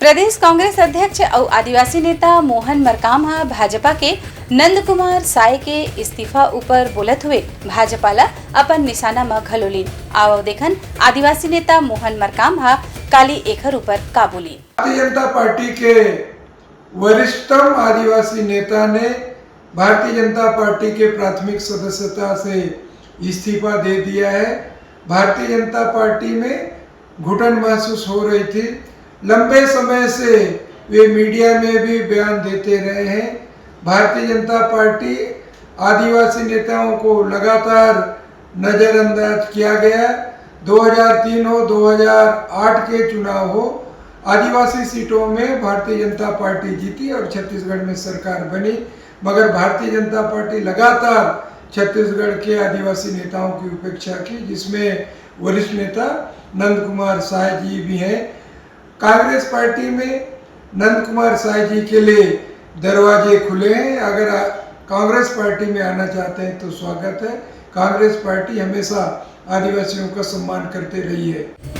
प्रदेश कांग्रेस अध्यक्ष और आदिवासी नेता मोहन मरकाम भाजपा के नंद कुमार साय के इस्तीफा ऊपर बोलत हुए भाजपा ला अपन निशाना में घलोलीन। आओ देखन आदिवासी नेता मोहन मरकाम काली एखर ऊपर का बोली। भारतीय जनता पार्टी के वरिष्ठतम आदिवासी नेता ने भारतीय जनता पार्टी के प्राथमिक सदस्यता से इस्तीफा दे दिया है। भारतीय जनता पार्टी में घुटन महसूस हो रही थी। लंबे समय से वे मीडिया में भी बयान देते रहे हैं। भारतीय जनता पार्टी आदिवासी नेताओं को लगातार नज़रअंदाज किया गया। 2003 हो, 2008 के चुनाव हो, आदिवासी सीटों में भारतीय जनता पार्टी जीती और छत्तीसगढ़ में सरकार बनी। मगर भारतीय जनता पार्टी लगातार छत्तीसगढ़ के आदिवासी नेताओं की उपेक्षा की, जिसमें वरिष्ठ नेता नंद कुमार साय जी भी हैं। कांग्रेस पार्टी में नंद कुमार साय जी के लिए दरवाजे खुले हैं। अगर कांग्रेस पार्टी में आना चाहते हैं तो स्वागत है। कांग्रेस पार्टी हमेशा आदिवासियों का सम्मान करते रही है।